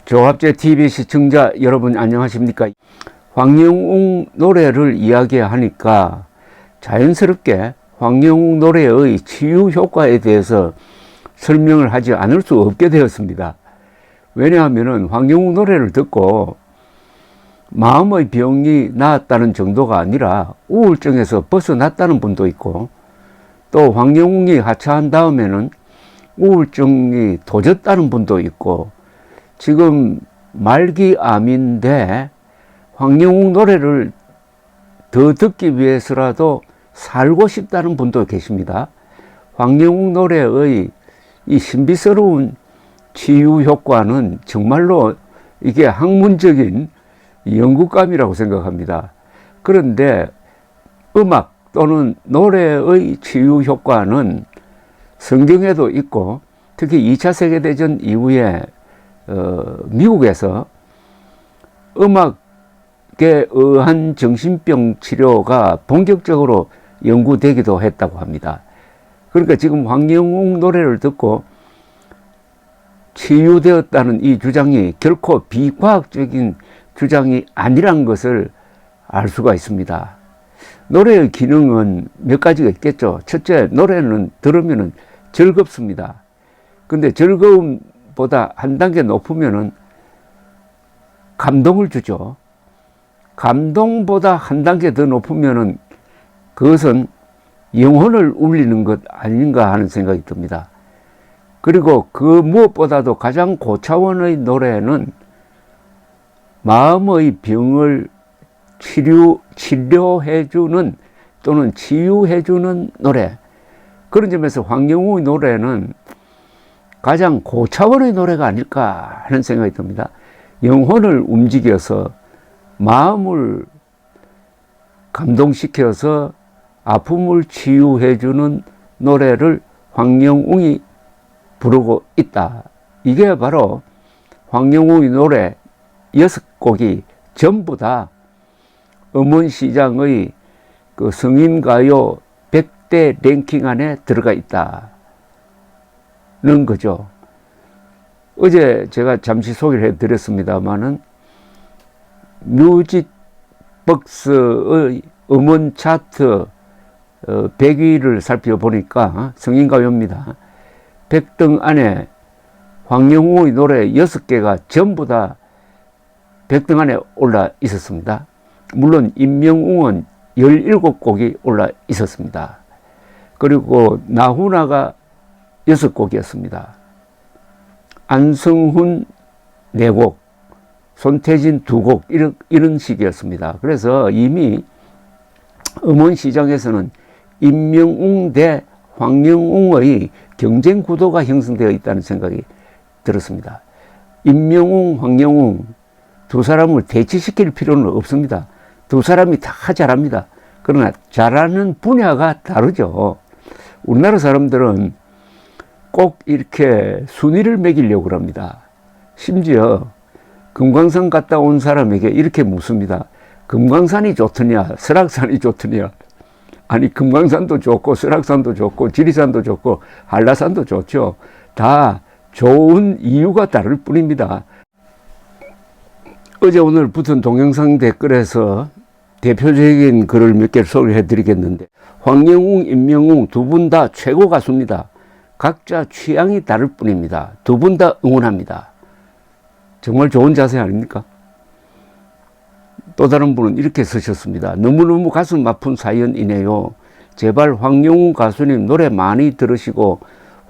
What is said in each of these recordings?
조합제 TV 시청자 여러분 안녕하십니까? 황영웅 노래를 이야기하니까 자연스럽게 황영웅 노래의 치유 효과에 대해서 설명을 하지 않을 수 없게 되었습니다. 왜냐하면 황영웅 노래를 듣고 마음의 병이 나았다는 정도가 아니라 우울증에서 벗어났다는 분도 있고, 또 황영웅이 하차한 다음에는 우울증이 도졌다는 분도 있고, 지금 말기암인데 황영웅 노래를 더 듣기 위해서라도 살고 싶다는 분도 계십니다. 황영웅 노래의 이 신비스러운 치유 효과는 정말로 이게 학문적인 연구감이라고 생각합니다. 그런데 음악 또는 노래의 치유 효과는 성경에도 있고, 특히 2차 세계대전 이후에 미국에서 음악에 의한 정신병 치료가 본격적으로 연구되기도 했다고 합니다. 그러니까 지금 황영웅 노래를 듣고 치유되었다는 이 주장이 결코 비과학적인 주장이 아니란 것을 알 수가 있습니다. 노래의 기능은 몇 가지가 있겠죠. 첫째, 노래는 들으면 즐겁습니다. 근데 즐거움보다 한 단계 높으면은 감동을 주죠. 감동보다 한 단계 더 높으면은 그것은 영혼을 울리는 것 아닌가 하는 생각이 듭니다. 그리고 그 무엇보다도 가장 고차원의 노래는 마음의 병을 치료해주는 또는 치유해주는 노래. 그런 점에서 황영웅의 노래는 가장 고차원의 노래가 아닐까 하는 생각이 듭니다. 영혼을 움직여서 마음을 감동시켜서 아픔을 치유해주는 노래를 황영웅이 부르고 있다. 이게 바로 황영웅의 노래 6곡이 전부 다 음원시장의 그 성인가요 100대 랭킹 안에 들어가 있다는 거죠. 어제 제가 잠시 소개를 해드렸습니다만은 뮤직벅스의 음원 차트 100위를 살펴보니까 성인가요입니다. 100등 안에 황영웅의 노래 6개가 전부 다 100등 안에 올라 있었습니다. 물론 임영웅은 17곡이 올라 있었습니다. 그리고 나훈아가 6곡이었습니다. 안성훈 4곡, 손태진 2곡 이런 식이었습니다. 그래서 이미 음원 시장에서는 임영웅 대 황영웅의 경쟁 구도가 형성되어 있다는 생각이 들었습니다. 임영웅, 황영웅 두 사람을 대치시킬 필요는 없습니다. 두 사람이 다 잘합니다. 그러나 잘하는 분야가 다르죠. 우리나라 사람들은 꼭 이렇게 순위를 매기려고 합니다. 심지어 금강산 갔다 온 사람에게 이렇게 묻습니다. 금강산이 좋더냐, 설악산이 좋더냐. 아니, 금강산도 좋고 설악산도 좋고 지리산도 좋고 한라산도 좋죠. 다 좋은 이유가 다를 뿐입니다. 어제 오늘 붙은 동영상 댓글에서 대표적인 글을 몇 개를 소개해 드리겠는데, 황영웅, 임영웅 두 분 다 최고 가수입니다. 각자 취향이 다를 뿐입니다. 두 분 다 응원합니다. 정말 좋은 자세 아닙니까? 또 다른 분은 이렇게 쓰셨습니다. 너무너무 가슴 아픈 사연이네요. 제발 황영웅 가수님 노래 많이 들으시고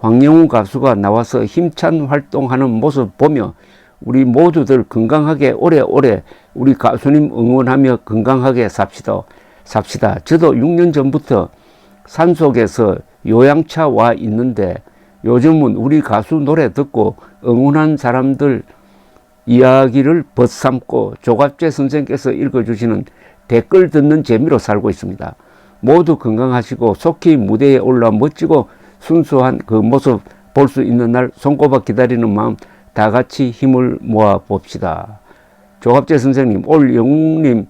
황영웅 가수가 나와서 힘찬 활동하는 모습 보며 우리 모두들 건강하게 오래오래 우리 가수님 응원하며 건강하게 삽시다. 저도 6년 전부터 산속에서 요양차 와 있는데 요즘은 우리 가수 노래 듣고 응원한 사람들 이야기를 벗삼고 조갑재 선생께서 읽어주시는 댓글 듣는 재미로 살고 있습니다. 모두 건강하시고 속히 무대에 올라 멋지고 순수한 그 모습 볼 수 있는 날 손꼽아 기다리는 마음 다 같이 힘을 모아 봅시다. 조갑재 선생님, 올 영웅님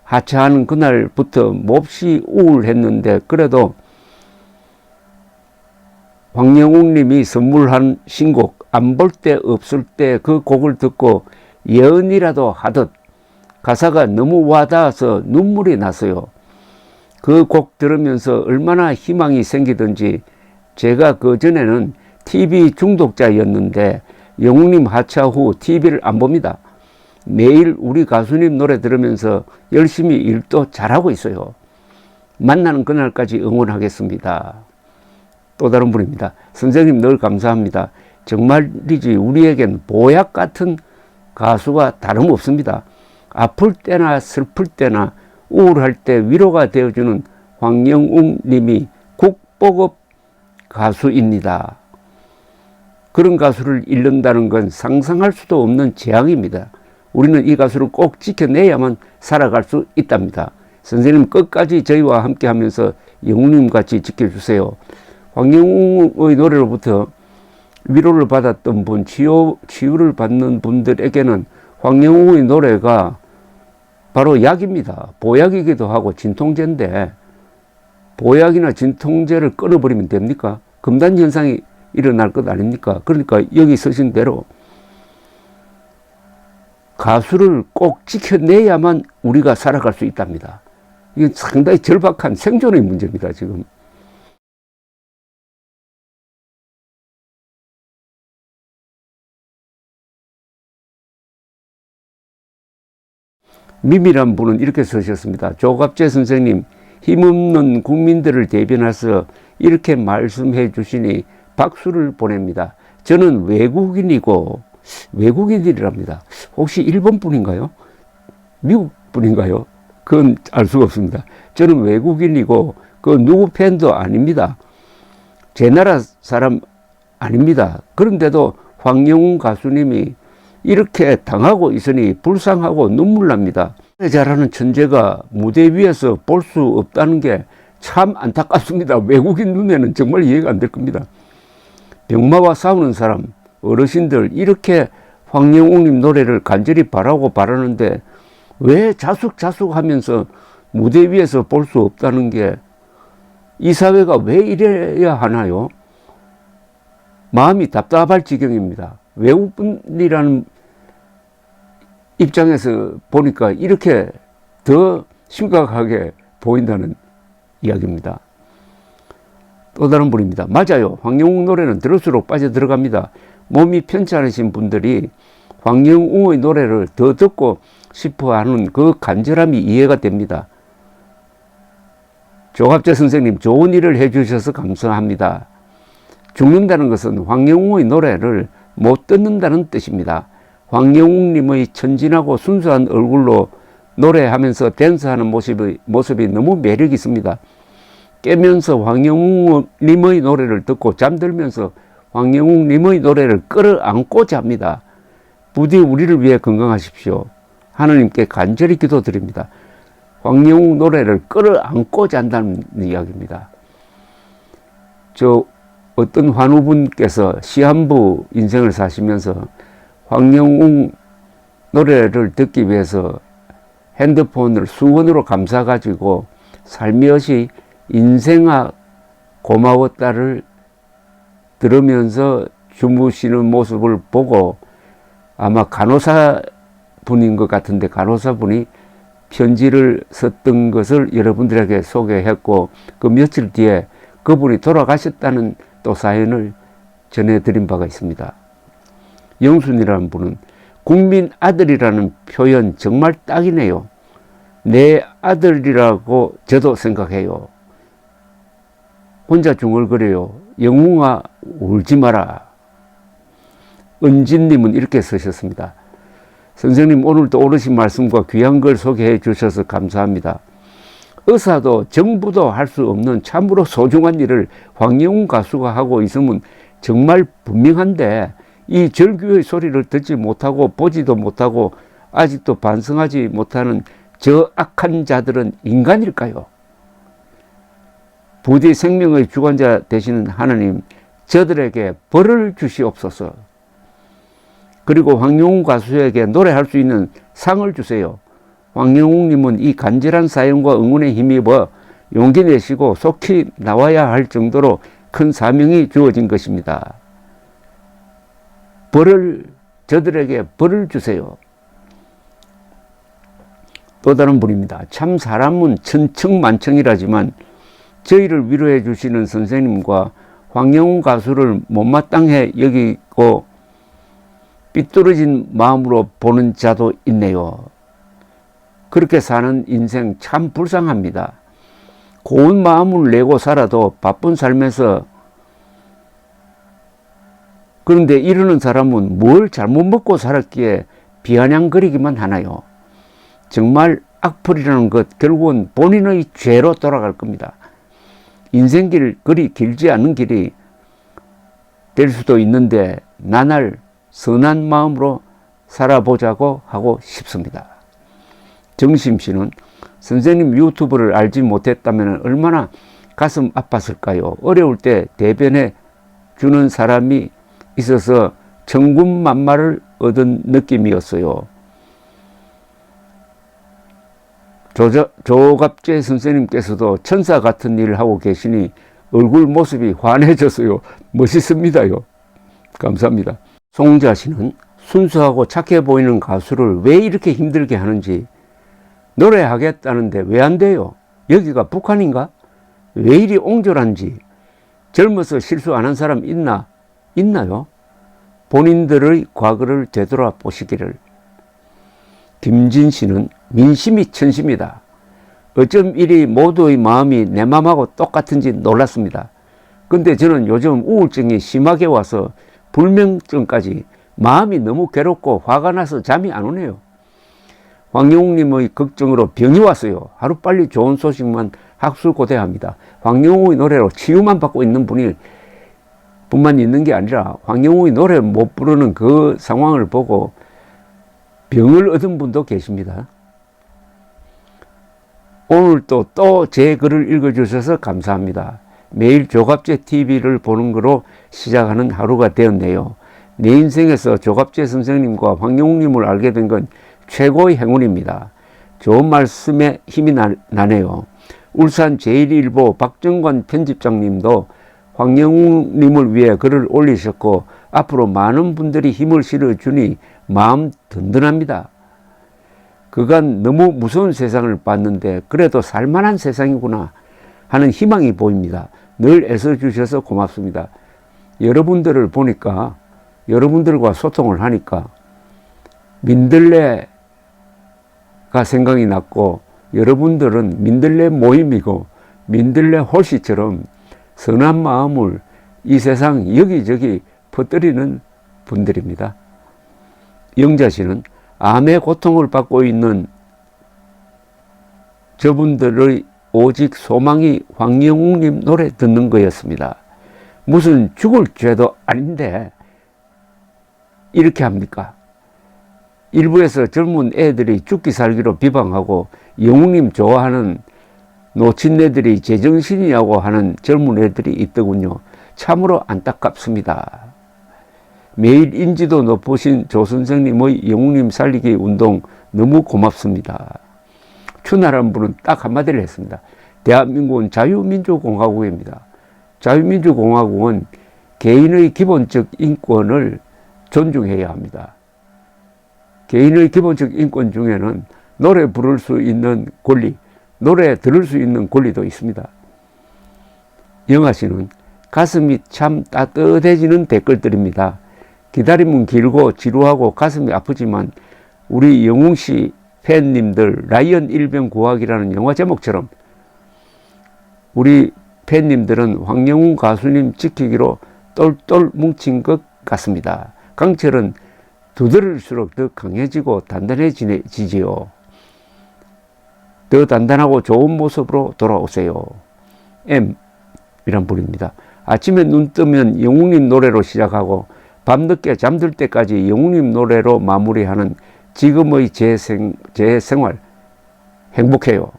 하차하는 그날부터 몹시 우울했는데 그래도 황영웅님이 선물한 신곡 안 볼 때 없을 때 그 곡을 듣고 예언이라도 하듯 가사가 너무 와닿아서 눈물이 났어요. 그 곡 들으면서 얼마나 희망이 생기든지 제가 그전에는 TV 중독자였는데 영웅님 하차 후 TV를 안 봅니다. 매일 우리 가수님 노래 들으면서 열심히 일도 잘하고 있어요. 만나는 그날까지 응원하겠습니다. 또 다른 분입니다. 선생님 늘 감사합니다. 정말이지 우리에겐 보약 같은 가수가 다름없습니다. 아플 때나 슬플 때나 우울할 때 위로가 되어주는 황영웅 님이 국보급 가수입니다. 그런 가수를 잃는다는 건 상상할 수도 없는 재앙입니다. 우리는 이 가수를 꼭 지켜내야만 살아갈 수 있답니다. 선생님 끝까지 저희와 함께 하면서 영웅님 같이 지켜주세요. 황영웅의 노래로부터 위로를 받았던 분, 치유를 받는 분들에게는 황영웅의 노래가 바로 약입니다. 보약이기도 하고 진통제인데 보약이나 진통제를 끊어버리면 됩니까? 금단 현상이 일어날 것 아닙니까? 그러니까 여기 쓰신 대로 가수를 꼭 지켜내야만 우리가 살아갈 수 있답니다. 이게 상당히 절박한 생존의 문제입니다, 지금. 미미란 분은 이렇게 쓰셨습니다. 조갑재 선생님, 힘없는 국민들을 대변해서 이렇게 말씀해 주시니 박수를 보냅니다. 저는 외국인이랍니다. 혹시 일본 분인가요? 미국 분인가요? 그건 알 수가 없습니다. 저는 외국인이고 그 누구 팬도 아닙니다. 제 나라 사람 아닙니다. 그런데도 황영웅 가수님이 이렇게 당하고 있으니 불쌍하고 눈물 납니다. 잘하는 천재가 무대 위에서 볼 수 없다는 게 참 안타깝습니다. 외국인 눈에는 정말 이해가 안 될 겁니다. 병마와 싸우는 사람, 어르신들 이렇게 황영웅님 노래를 간절히 바라는데 왜 자숙자숙 하면서 무대 위에서 볼 수 없다는 게 이 사회가 왜 이래야 하나요? 마음이 답답할 지경입니다. 외국분이라는 입장에서 보니까 이렇게 더 심각하게 보인다는 이야기입니다. 또 다른 분입니다. 맞아요. 황영웅 노래는 들을수록 빠져들어갑니다. 몸이 편찮으신 분들이 황영웅의 노래를 더 듣고 싶어하는 그 간절함이 이해가 됩니다. 조갑재 선생님 좋은 일을 해주셔서 감사합니다. 죽는다는 것은 황영웅의 노래를 못 듣는다는 뜻입니다. 황영웅님의 천진하고 순수한 얼굴로 노래하면서 댄스하는 모습이 너무 매력 있습니다. 깨면서 황영웅님의 노래를 듣고 잠들면서 황영웅님의 노래를 끌어안고 잡니다. 부디 우리를 위해 건강하십시오. 하느님께 간절히 기도드립니다. 황영웅 노래를 끌어안고 잔다는 이야기입니다. 어떤 환우분께서 시한부 인생을 사시면서 황영웅 노래를 듣기 위해서 핸드폰을 수건으로 감싸가지고 살며시 인생아 고마웠다를 들으면서 주무시는 모습을 보고 아마 간호사 분인 것 같은데 간호사분이 편지를 썼던 것을 여러분들에게 소개했고 그 며칠 뒤에 그분이 돌아가셨다는 또 사연을 전해드린 바가 있습니다. 영순이라는 분은 국민 아들이라는 표현 정말 딱이네요. 내 아들이라고 저도 생각해요. 혼자 중얼거려요. 영웅아 울지 마라. 은진님은 이렇게 쓰셨습니다. 선생님 오늘도 오르신 말씀과 귀한 걸 소개해 주셔서 감사합니다. 의사도 정부도 할 수 없는 참으로 소중한 일을 황영웅 가수가 하고 있으면 정말 분명한데 이 절규의 소리를 듣지 못하고 보지도 못하고 아직도 반성하지 못하는 저 악한 자들은 인간일까요? 부디 생명의 주관자 되시는 하나님, 저들에게 벌을 주시옵소서. 그리고 황영웅 가수에게 노래할 수 있는 상을 주세요. 황영웅님은 이 간절한 사연과 응원에 힘입어 용기 내시고 속히 나와야 할 정도로 큰 사명이 주어진 것입니다. 저들에게 벌을 주세요. 또 다른 분입니다. 참 사람은 천청만청이라지만 저희를 위로해 주시는 선생님과 황영훈 가수를 못마땅해 여기고 삐뚤어진 마음으로 보는 자도 있네요. 그렇게 사는 인생 참 불쌍합니다. 고운 마음을 내고 살아도 바쁜 삶에서 그런데 이러는 사람은 뭘 잘못 먹고 살았기에 비아냥거리기만 하나요? 정말 악플이라는 것 결국은 본인의 죄로 돌아갈 겁니다. 인생길 그리 길지 않은 길이 될 수도 있는데 나날 선한 마음으로 살아보자고 하고 싶습니다. 정심 씨는 선생님 유튜브를 알지 못했다면 얼마나 가슴 아팠을까요? 어려울 때 대변해 주는 사람이 있어서 천군만마를 얻은 느낌이었어요. 조갑재 선생님께서도 천사 같은 일을 하고 계시니 얼굴 모습이 환해졌어요. 멋있습니다요. 감사합니다. 송자 씨는 순수하고 착해 보이는 가수를 왜 이렇게 힘들게 하는지 노래하겠다는데 왜 안 돼요? 여기가 북한인가? 왜 이리 옹졸한지 젊어서 실수 안 한 사람 있나요? 본인들의 과거를 되돌아보시기를. 김진 씨는 민심이 천심이다. 어쩜 이리 모두의 마음이 내 마음하고 똑같은지 놀랐습니다. 근데 저는 요즘 우울증이 심하게 와서 불면증까지 마음이 너무 괴롭고 화가 나서 잠이 안 오네요. 황영웅님의 걱정으로 병이 왔어요. 하루빨리 좋은 소식만 학술고대합니다. 황영웅의 노래로 치유만 받고 있는 분이 뿐만 있는 게 아니라 황영웅의 노래 못 부르는 그 상황을 보고 병을 얻은 분도 계십니다. 오늘 또 제 글을 읽어주셔서 감사합니다. 매일 조갑재 TV를 보는 거로 시작하는 하루가 되었네요. 내 인생에서 조갑재 선생님과 황영웅님을 알게 된 건 최고의 행운입니다. 좋은 말씀에 힘이 나네요. 울산 제1일보 박정관 편집장님도 황영웅님을 위해 글을 올리셨고 앞으로 많은 분들이 힘을 실어주니 마음 든든합니다. 그간 너무 무서운 세상을 봤는데 그래도 살만한 세상이구나 하는 희망이 보입니다. 늘 애써주셔서 고맙습니다. 여러분들을 보니까 여러분들과 소통을 하니까 민들레가 생각이 났고 여러분들은 민들레 모임이고 민들레 홀씨처럼 선한 마음을 이 세상 여기저기 퍼뜨리는 분들입니다. 영자 씨는 암의 고통을 받고 있는 저분들의 오직 소망이 황영웅님 노래 듣는 거였습니다. 무슨 죽을 죄도 아닌데 이렇게 합니까? 일부에서 젊은 애들이 죽기 살기로 비방하고 영웅님 좋아하는 노친네들이 제정신이냐고 하는 젊은 애들이 있더군요. 참으로 안타깝습니다. 매일 인지도 높으신 조 선생님의 영웅님 살리기 운동 너무 고맙습니다. 추나란 분은 딱 한마디를 했습니다. 대한민국은 자유민주공화국입니다. 자유민주공화국은 개인의 기본적 인권을 존중해야 합니다. 개인의 기본적 인권 중에는 노래 부를 수 있는 권리, 노래 들을 수 있는 권리도 있습니다. 영아 씨는 가슴이 참 따뜻해지는 댓글들입니다. 기다림은 길고 지루하고 가슴이 아프지만 우리 영웅 씨 팬님들 라이언 일병 구하기라는 영화 제목처럼 우리 팬님들은 황영웅 가수님 지키기로 똘똘 뭉친 것 같습니다. 강철은 두드릴수록 더 강해지고 단단해지지요. 더 단단하고 좋은 모습으로 돌아오세요. M이란 분입니다. 아침에 눈 뜨면 영웅님 노래로 시작하고 밤늦게 잠들 때까지 영웅님 노래로 마무리하는 지금의 제 생활 행복해요.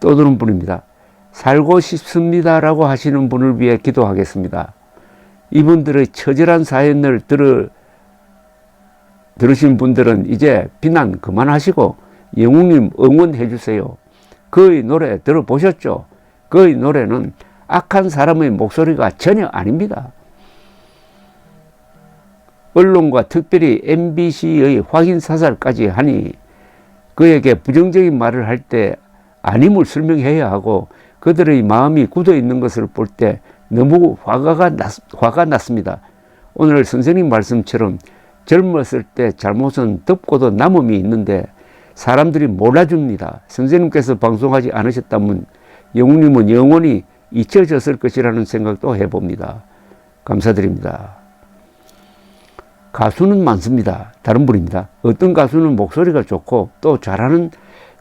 또 다른 분입니다. 살고 싶습니다라고 하시는 분을 위해 기도하겠습니다. 이분들의 처절한 사연을 들으신 분들은 이제 비난 그만하시고 영웅님 응원해 주세요. 그의 노래 들어보셨죠? 그의 노래는 악한 사람의 목소리가 전혀 아닙니다. 언론과 특별히 MBC의 확인 사살까지 하니 그에게 부정적인 말을 할 때 아님을 설명해야 하고 그들의 마음이 굳어 있는 것을 볼 때 너무 화가 났습니다. 오늘 선생님 말씀처럼 젊었을 때 잘못은 덮고도 남음이 있는데 사람들이 몰라줍니다. 선생님께서 방송하지 않으셨다면 영웅님은 영원히 잊혀졌을 것이라는 생각도 해봅니다. 감사드립니다. 가수는 많습니다. 다른 분입니다. 어떤 가수는 목소리가 좋고 또 잘하는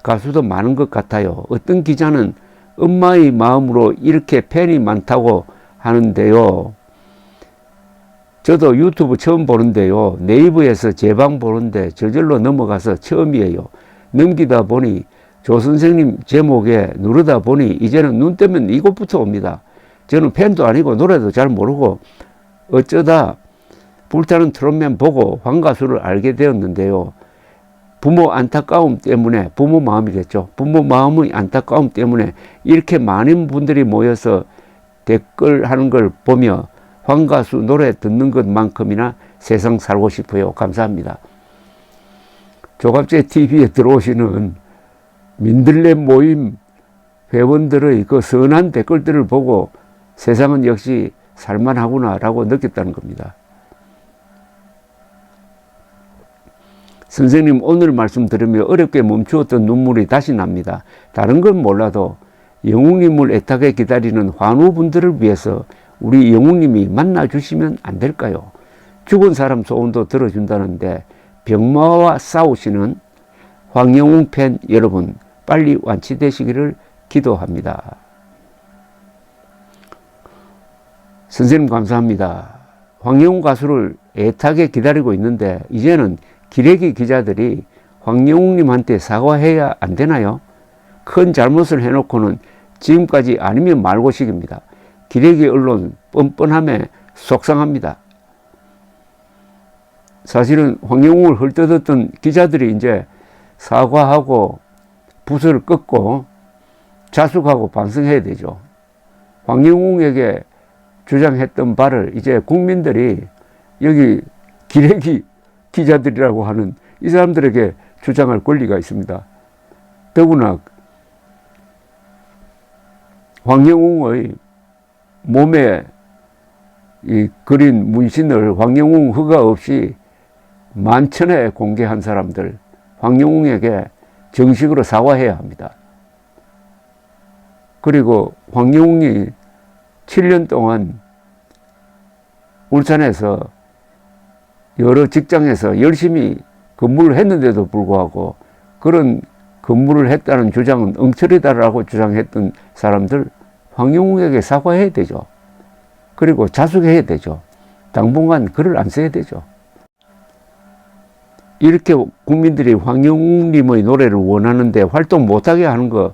가수도 많은 것 같아요. 어떤 기자는 엄마의 마음으로 이렇게 팬이 많다고 하는데요. 저도 유튜브 처음 보는데요. 네이버에서 제 방 보는데 저절로 넘어가서 처음이에요. 넘기다 보니 조 선생님 제목에 누르다 보니 이제는 눈 뜨면 이곳부터 옵니다. 저는 팬도 아니고 노래도 잘 모르고 어쩌다 불타는 트롯맨 보고 황 가수를 알게 되었는데요. 부모 안타까움 때문에, 부모 마음이겠죠. 부모 마음의 안타까움 때문에 이렇게 많은 분들이 모여서 댓글 하는 걸 보며 황 가수 노래 듣는 것만큼이나 세상 살고 싶어요. 감사합니다. 조갑제 TV에 들어오시는 민들레 모임 회원들의 그 선한 댓글들을 보고 세상은 역시 살만하구나 라고 느꼈다는 겁니다. 선생님 오늘 말씀 들으며 어렵게 멈추었던 눈물이 다시 납니다. 다른 건 몰라도 영웅님을 애타게 기다리는 환우분들을 위해서 우리 영웅님이 만나주시면 안 될까요? 죽은 사람 소원도 들어준다는데 병마와 싸우시는 황영웅 팬 여러분 빨리 완치되시기를 기도합니다. 선생님 감사합니다. 황영웅 가수를 애타게 기다리고 있는데 이제는 기레기 기자들이 황영웅님한테 사과해야 안 되나요? 큰 잘못을 해놓고는 지금까지 아니면 말고식입니다. 기레기 언론 뻔뻔함에 속상합니다. 사실은 황영웅을 헐뜯었던 기자들이 이제 사과하고 부서를 끊고 자숙하고 반성해야 되죠. 황영웅에게 주장했던 바를 이제 국민들이 여기 기레기 기자들이라고 하는 이 사람들에게 주장할 권리가 있습니다. 더구나 황영웅의 몸에 이 그린 문신을 황영웅 허가 없이 만천에 공개한 사람들, 황영웅에게 정식으로 사과해야 합니다. 그리고 황영웅이 7년 동안 울산에서 여러 직장에서 열심히 근무를 했는데도 불구하고 그런 근무를 했다는 주장은 엉터리다라고 주장했던 사람들 황영웅에게 사과해야 되죠. 그리고 자숙해야 되죠. 당분간 글을 안 써야 되죠. 이렇게 국민들이 황영웅님의 노래를 원하는데 활동 못하게 하는 거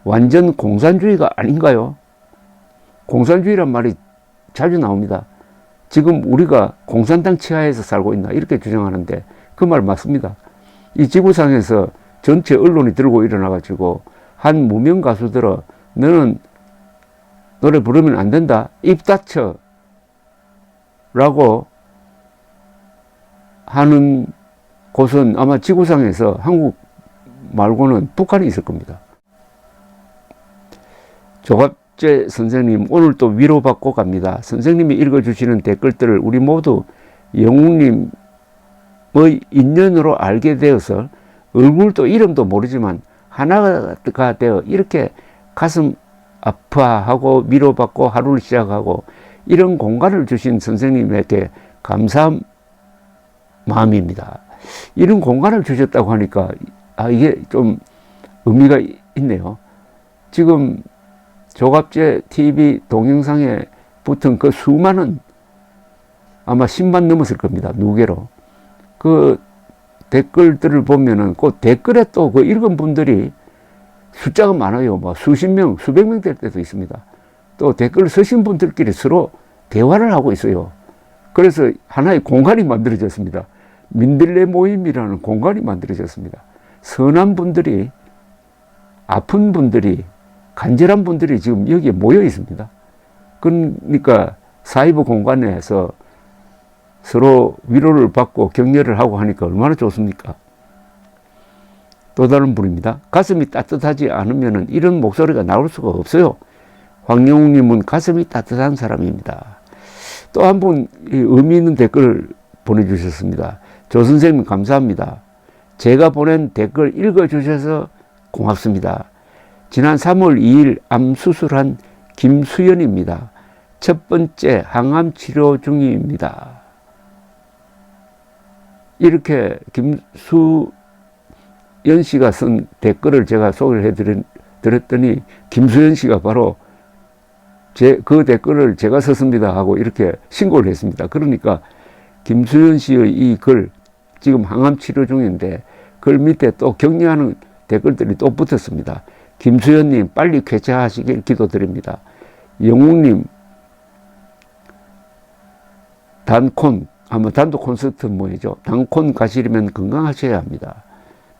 완전 공산주의가 아닌가요? 공산주의란 말이 자주 나옵니다. 지금 우리가 공산당 치하에서 살고 있나 이렇게 주장하는데 그 말 맞습니다. 이 지구상에서 전체 언론이 들고 일어나가지고 한 무명 가수들어 너는 노래 부르면 안 된다 입 닥쳐 라고 하는 곳은 아마 지구상에서 한국 말고는 북한이 있을 겁니다. 조갑재 선생님 오늘 또 위로받고 갑니다. 선생님이 읽어주시는 댓글들을 우리 모두 영웅님의 인연으로 알게 되어서 얼굴도 이름도 모르지만 하나가 되어 이렇게 가슴 아파하고 위로받고 하루를 시작하고 이런 공간을 주신 선생님에게 감사한 마음입니다. 이런 공간을 주셨다고 하니까 이게 좀 의미가 있네요. 지금 조갑재 TV 동영상에 붙은 그 수많은 아마 10만 넘었을 겁니다. 누계로. 그 댓글들을 보면은 그 댓글에 또 그 읽은 분들이 숫자가 많아요. 뭐 수십 명, 수백 명 될 때도 있습니다. 또 댓글 쓰신 분들끼리 서로 대화를 하고 있어요. 그래서 하나의 공간이 만들어졌습니다. 민들레 모임이라는 공간이 만들어졌습니다. 선한 분들이, 아픈 분들이, 간절한 분들이 지금 여기에 모여 있습니다. 그러니까 사이버 공간에서 서로 위로를 받고 격려를 하고 하니까 얼마나 좋습니까? 또 다른 분입니다. 가슴이 따뜻하지 않으면 이런 목소리가 나올 수가 없어요. 황영웅님은 가슴이 따뜻한 사람입니다. 또 한 분 의미 있는 댓글을 보내주셨습니다. 조 선생님 감사합니다. 제가 보낸 댓글 읽어주셔서 고맙습니다. 지난 3월 2일 암 수술한 김수연입니다. 첫 번째 항암 치료 중입니다. 이렇게 김수연 씨가 쓴 댓글을 제가 소개를 해드렸더니 김수연 씨가 바로 그 댓글을 제가 썼습니다 하고 이렇게 신고를 했습니다. 그러니까 김수연 씨의 이 글, 지금 항암 치료 중인데 글 밑에 또 격려하는 댓글들이 또 붙었습니다. 김수연님 빨리 쾌차하시길 기도드립니다. 영웅님 단콘, 아마 단독 콘서트 뭐죠? 단콘 가시려면 건강하셔야 합니다.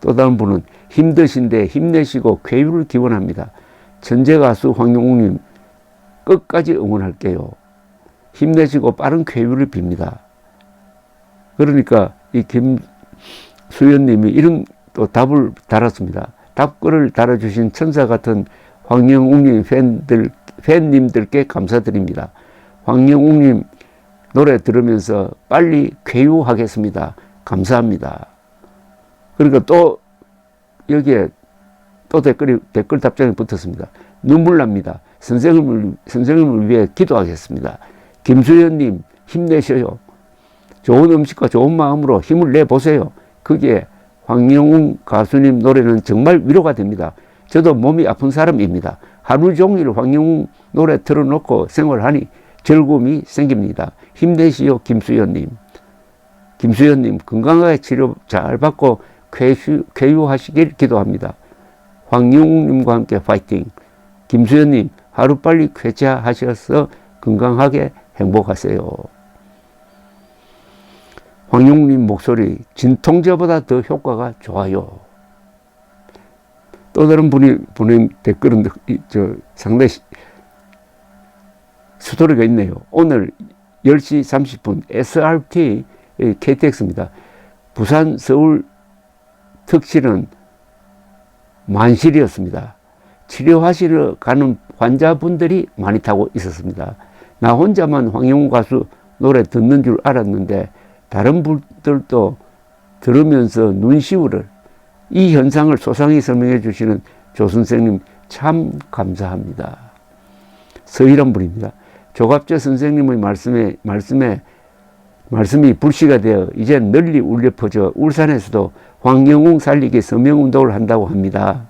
또 다른 분은 힘드신데 힘내시고 쾌유를 기원합니다. 천재 가수 황영웅님 끝까지 응원할게요. 힘내시고 빠른 쾌유를 빕니다. 그러니까 이 김수연님이 이런 또 답을 달았습니다. 답글을 달아주신 천사 같은 황영웅님 팬님들께 감사드립니다. 황영웅님 노래 들으면서 빨리 쾌유하겠습니다. 감사합니다. 그러니까 또 여기에 또 댓글 답장이 붙었습니다. 눈물 납니다. 선생님을 위해 기도하겠습니다. 김수연님 힘내셔요. 좋은 음식과 좋은 마음으로 힘을 내보세요. 그게 황영웅 가수님 노래는 정말 위로가 됩니다. 저도 몸이 아픈 사람입니다. 하루 종일 황영웅 노래 틀어놓고 생활하니 즐거움이 생깁니다. 힘내시오 김수연님. 김수연님 건강하게 치료 잘 받고 쾌유하시길 기도합니다. 황영웅님과 함께 파이팅. 김수연님 하루빨리 쾌차하셔서 건강하게 행복하세요. 황영웅님 목소리 진통제보다 더 효과가 좋아요. 또 다른 분이 보낸 댓글은 상당히 스토리가 있네요. 오늘 10시 30분 SRT KTX입니다. 부산 서울 특실은 만실이었습니다. 치료하시러 가는 환자분들이 많이 타고 있었습니다. 나 혼자만 황영웅 가수 노래 듣는 줄 알았는데 다른 분들도 들으면서 눈시울을 이 현상을 소상히 설명해 주시는 조 선생님 참 감사합니다. 서일한 분입니다. 조갑재 선생님의 말씀이 불씨가 되어 이제 널리 울려 퍼져 울산에서도 황영웅 살리기 서명운동을 한다고 합니다.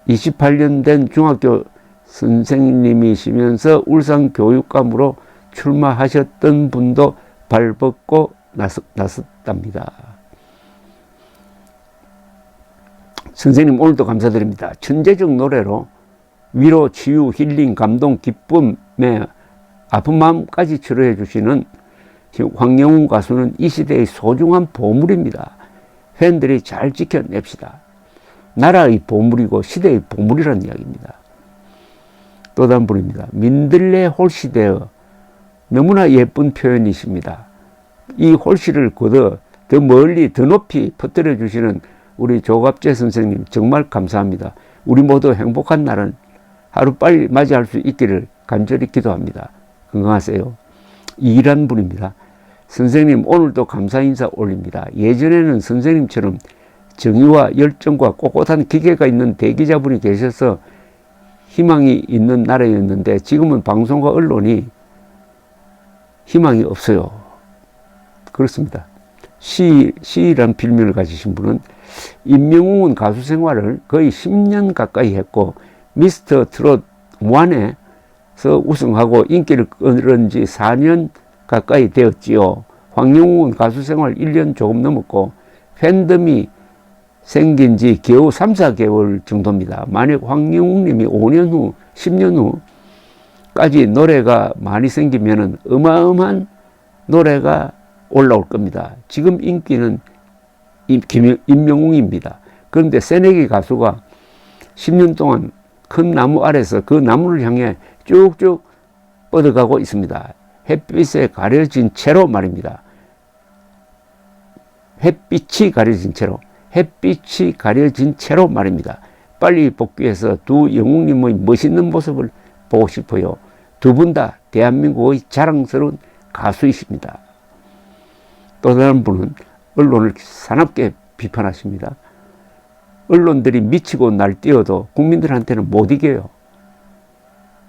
28년 된 중학교 선생님이시면서 울산 교육감으로 출마하셨던 분도 발벗고 나섰답니다. 선생님 오늘도 감사드립니다. 천재적 노래로 위로, 치유, 힐링, 감동, 기쁨의 아픈 마음까지 치료해 주시는 황영웅 가수는 이 시대의 소중한 보물입니다. 팬들이 잘 지켜냅시다. 나라의 보물이고 시대의 보물이라는 이야기입니다. 또 다른 분입니다. 민들레 홀씨되어 너무나 예쁜 표현이십니다. 이 홀씨를 걷어 더 멀리 더 높이 퍼뜨려 주시는 우리 조갑재 선생님 정말 감사합니다. 우리 모두 행복한 날은 하루빨리 맞이할 수 있기를 간절히 기도합니다. 건강하세요. 이란 분입니다. 선생님 오늘도 감사 인사 올립니다. 예전에는 선생님처럼 정의와 열정과 꼿꼿한 기계가 있는 대기자분이 계셔서 희망이 있는 나라였는데 지금은 방송과 언론이 희망이 없어요. 그렇습니다. 시라는 필명을 가지신 분은 임명웅은 가수 생활을 거의 10년 가까이 했고 미스터 트롯 1에서 우승하고 인기를 끌은 지 4년 가까이 되었지요. 황영웅은 가수 생활 1년 조금 넘었고 팬덤이 생긴 지 겨우 3, 4개월 정도입니다. 만약 황영웅님이 5년 후, 10년 후까지 노래가 많이 생기면 어마어마한 노래가 올라올 겁니다. 지금 인기는 임명웅입니다. 그런데 새내기 가수가 10년 동안 큰 나무 아래서 그 나무를 향해 쭉쭉 뻗어가고 있습니다. 햇빛에 가려진 채로 말입니다. 햇빛이 가려진 채로 말입니다. 빨리 복귀해서 두 영웅님의 멋있는 모습을 보고 싶어요. 두 분 다 대한민국의 자랑스러운 가수이십니다. 또 다른 분은 언론을 사납게 비판하십니다. 언론들이 미치고 날뛰어도 국민들한테는 못 이겨요.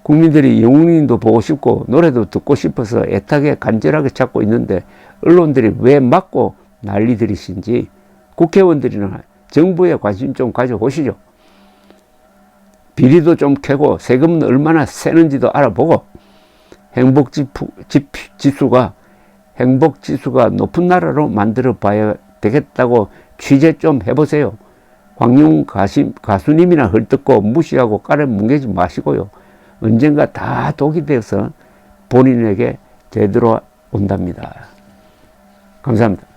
국민들이 영웅님도 보고 싶고 노래도 듣고 싶어서 애타게 간절하게 찾고 있는데 언론들이 왜 막고 난리들이신지 국회의원들이나 정부에 관심 좀 가져보시죠. 비리도 좀 캐고 세금은 얼마나 세는지도 알아보고 행복지수가 높은 나라로 만들어 봐야 되겠다고 취재 좀 해보세요. 황영웅 가수님이나 헐뜯고 무시하고 깔에 뭉개지 마시고요. 언젠가 다 독이 되어서 본인에게 되돌아온답니다. 감사합니다.